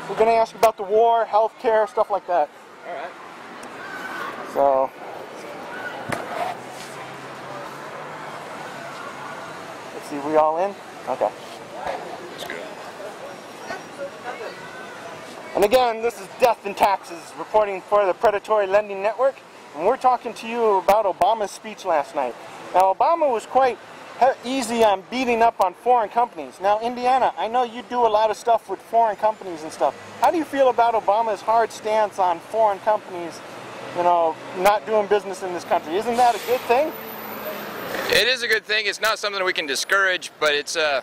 We're going to ask about the war, healthcare, stuff like that. All right. So, let's see, we all in? Okay. That's good. And again, this is Death and Taxes, reporting for the Predatory Lending Network. And we're talking to you about Obama's speech last night. Now, Obama was quite easy on beating up on foreign companies. Now, Indiana, I know you do a lot of stuff with foreign companies and stuff. How do you feel about Obama's hard stance on foreign companies, you know, not doing business in this country? Isn't that a good thing? It is a good thing. It's not something that we can discourage, but it's, I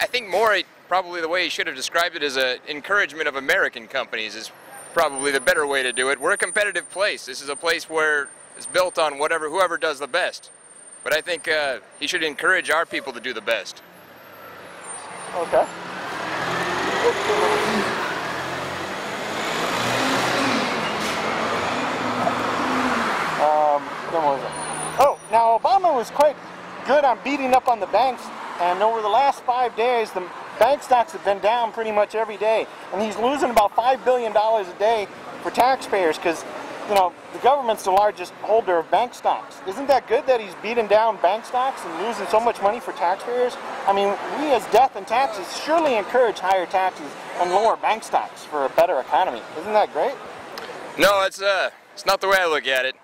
think more probably the way he should have described it as an encouragement of American companies is probably the better way to do it. We're a competitive place. This is a place where it's built on whoever does the best. But I think he should encourage our people to do the best. Okay. Oh, now Obama was quite good on beating up on the banks, and over the last 5 days, the bank stocks have been down pretty much every day, and he's losing about $5 billion a day for taxpayers because, you know, the government's the largest holder of bank stocks. Isn't that good that he's beating down bank stocks and losing so much money for taxpayers? I mean, we as Death and Taxes surely encourage higher taxes and lower bank stocks for a better economy. Isn't that great? No, it's not the way I look at it.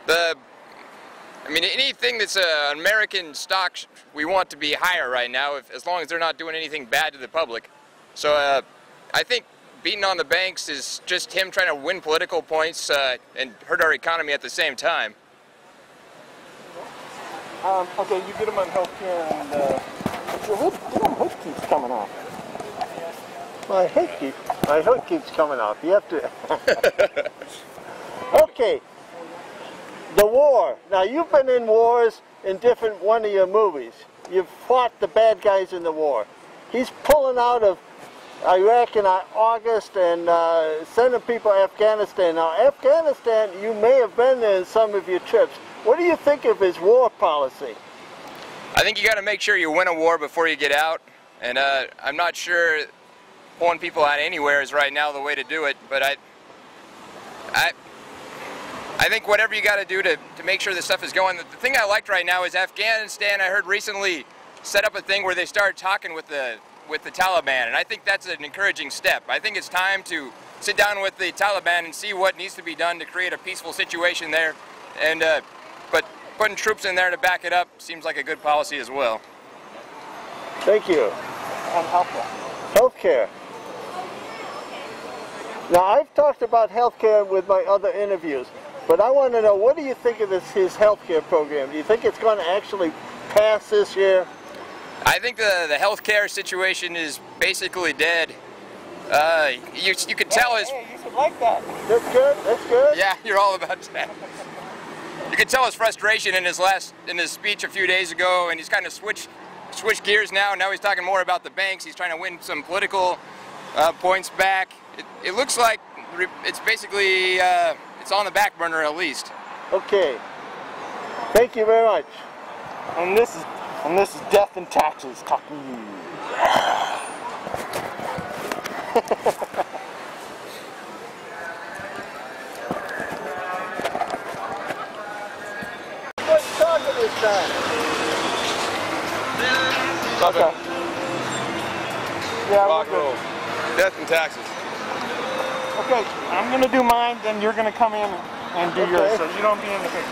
I mean, anything that's an American stock, we want to be higher right now, as long as they're not doing anything bad to the public. So I think beating on the banks is just him trying to win political points and hurt our economy at the same time. Okay, you get him on healthcare, and your hood keeps coming off. My hood keeps coming off. You have to. Okay. The war. Now, you've been in wars in one of your movies. You've fought the bad guys in the war. He's pulling out of Iraq in August and sending people to Afghanistan. Now, Afghanistan, you may have been there in some of your trips. What do you think of his war policy? I think you got to make sure you win a war before you get out. And I'm not sure pulling people out anywhere is right now the way to do it. But I think whatever you got to do to make sure this stuff is going. The thing I liked right now is Afghanistan, I heard recently, set up a thing where they started talking with the Taliban, and I think that's an encouraging step. I think it's time to sit down with the Taliban and see what needs to be done to create a peaceful situation there. And but putting troops in there to back it up seems like a good policy as well. Thank you. And healthcare. Healthcare. Now, I've talked about healthcare with my other interviews. But I want to know, what do you think of his healthcare program? Do you think it's going to actually pass this year? I think the healthcare situation is basically dead. You could tell his... Hey, you should like that. That's good, that's good. Yeah, you're all about that. You could tell his frustration in his speech a few days ago, and he's kind of switched gears now. Now he's talking more about the banks. He's trying to win some political points back. It looks like it's basically... it's on the back burner at least. Okay. Thank you very much. And this is Death and Taxes talking to you. What's talking this time? Okay. Yeah, rock and roll. Death and Taxes. Okay, I'm going to do mine, then you're going to come in and do yours, so you don't be in the picture.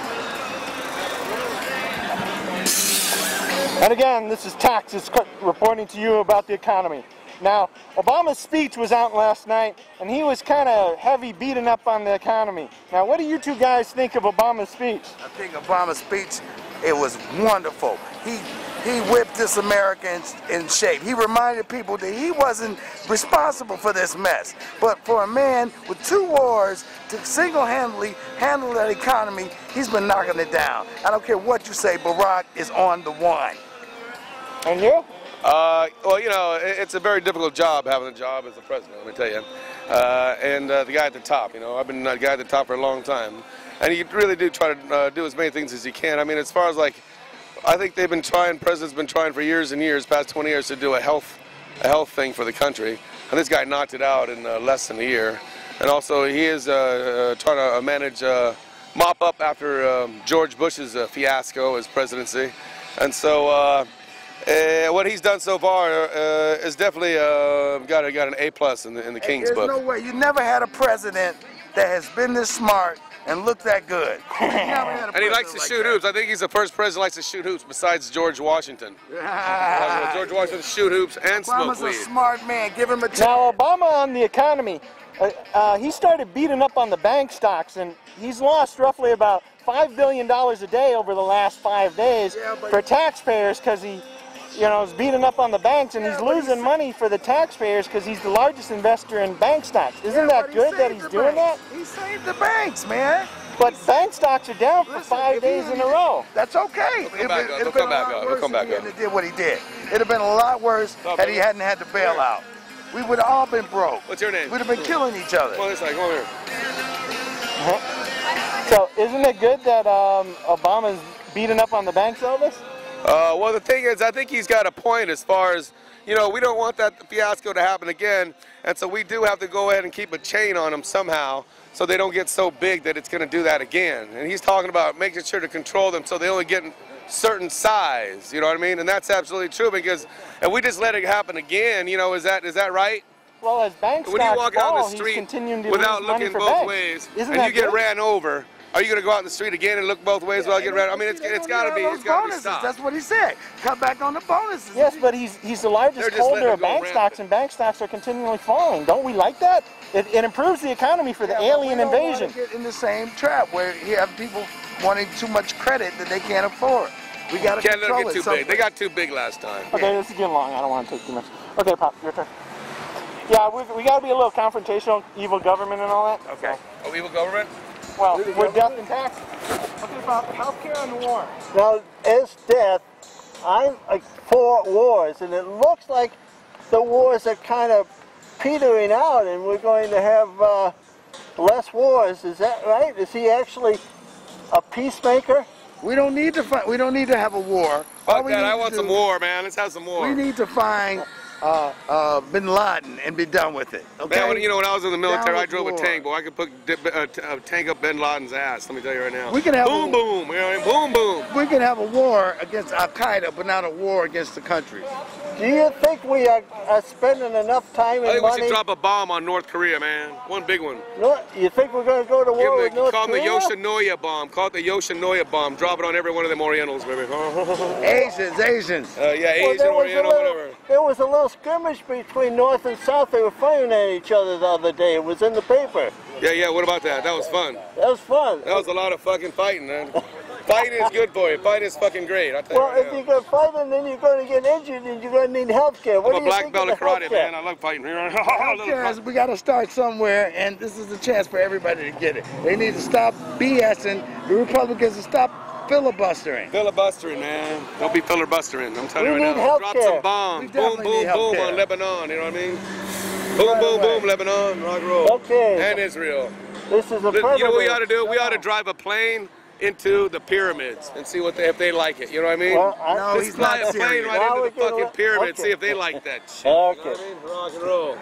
And again, this is Taxes reporting to you about the economy. Now, Obama's speech was out last night, and he was kind of heavy beating up on the economy. Now, what do you two guys think of Obama's speech? I think Obama's speech, it was wonderful. He whipped this America in shape. He reminded people that he wasn't responsible for this mess. But for a man with 2 wars to single-handedly handle that economy, he's been knocking it down. I don't care what you say, Barack is on the one. And you? Well, you know, it's a very difficult job having a job as a president, let me tell you. And the guy at the top, you know, I've been the guy at the top for a long time. And he really do try to do as many things as he can. I mean, as far as like, I think they've been trying, president's been trying for years and years, past 20 years, to do a health thing for the country. and this guy knocked it out in less than a year. And also, he is trying to manage, mop up after George Bush's fiasco as presidency. And so, what he's done so far is definitely got an A+ in the King's book. There's no way. You never had a president that has been this smart and looked that good. And he likes to shoot hoops. I think he's the first president that likes to shoot hoops besides George Washington. George Washington shoot hoops and smoke weed. Obama's a smart man. Give him a chance. Now, Obama on the economy, he started beating up on the bank stocks, and he's lost roughly about $5 billion a day over the last 5 days for taxpayers because he, is beating up on the banks, and he's losing money for the taxpayers because he's the largest investor in bank stocks. Isn't that good that he's doing that? He saved the banks, man. But bank stocks are down for 5 days in a row. That's okay. He'll come back up. He'll come back up. He did what he did. It'd have been a lot worse had he hadn't had to bail out. We would have all been broke. What's your name? We'd have been killing each other. Come on this side. Come over here. So isn't it good that Obama's beating up on the banks, Elvis? Well, the thing is, I think he's got a point as far as, we don't want that fiasco to happen again, and so we do have to go ahead and keep a chain on them somehow so they don't get so big that it's going to do that again. And he's talking about making sure to control them so they only get certain size, you know what I mean? And that's absolutely true, because if we just let it happen again, is that right? Well, as bank when you stocks walk out fall, the street to without lose money looking for both banks. ways, Isn't and that you get good? ran over, are you going to go out in the street again and look both ways while you get ran? I mean, it's got to be stopped. That's what he said. Cut back on the bonuses. Yes, but he's the largest holder of bank stocks, and bank stocks are continually falling. Don't we like that? It improves the economy for the alien invasion. We don't want to get in the same trap where you have people wanting too much credit that they can't afford. We got to Can't let control them get too big. They got too big last time. Okay, this is getting long. I don't want to take too much. Okay, Pop, your turn. Yeah, we got to be a little confrontational, evil government and all that. Okay. Oh, evil government? Well, we're death and taxes. Okay, Pop, healthcare and the war. Now, as death, I'm for wars, and it looks like the wars are kind of petering out, and we're going to have less wars. Is that right? Is he actually a peacemaker? We don't need to fight. We don't need to have a war. Fuck that! I want some war, man. Let's have some war. We need to find Bin Laden and be done with it. Okay. Man, when I was in the military, I drove a tank, boy. I could put a tank up Bin Laden's ass. Let me tell you right now. We can have boom, boom, boom, boom. We can have a war against Al Qaeda, but not a war against the country. Do you think we are spending enough time and I think money? we should drop a bomb on North Korea, man. One big one. No, you think we're going to go to war with North Call Korea? it the Yoshinoya bomb. Call it the Yoshinoya bomb. Drop it on every one of them Orientals, baby. Asians. Yeah, Asian, Oriental, whatever. There was a little skirmish between North and South. They were firing at each other the other day. It was in the paper. Yeah, what about that? That was fun. That was fun. That was a lot of fucking fighting, man. Fighting is good for you. Fighting is fucking great. Well, if you're going to fight and then you're going to get injured and you're going to need health care. I'm a black belt of karate, man. I love fighting. We got to start somewhere, and this is a chance for everybody to get it. They need to stop BSing the Republicans and stop filibustering. Filibustering, man. Don't be filibustering. I'm telling you We right need now. health Drop care. some bombs. We Boom, definitely boom, need health boom care. on Lebanon. You know what I mean? Boom, boom, boom, Lebanon. Rock and roll. Okay. And Israel. This is a You know what we president. ought to do? We ought to drive a plane into the pyramids and see if they like it. You know what I mean? Well, No, Let's he's fly not a plane serious. right Now into the we're fucking gonna- pyramids, okay. see if they like that shit. Okay. You know what I mean? Rock and roll.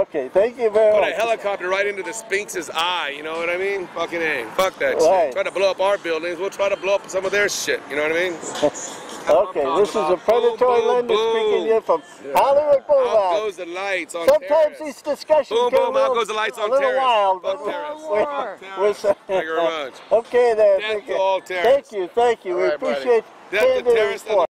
Okay, thank you very Put much. a helicopter right into the Sphinx's eye, you know what I mean? Fucking A. Fuck that Right. shit. Try to blow up our buildings, we'll try to blow up some of their shit, you know what I mean? Okay, this is a predatory Boom, lender boom, speaking boom. here from Hollywood Out Boulevard. goes the lights on Sometimes terrorists. these discussions Boom, get boom, a out little, goes the lights on a little terrorists. wild, Fuck but terrorists. we're- Fuck we're- terrorists. Thank you very much. Okay, there. Death Thank to you. all terrorists. Thank you. All We right, buddy. appreciate Death to candid terrorists and report.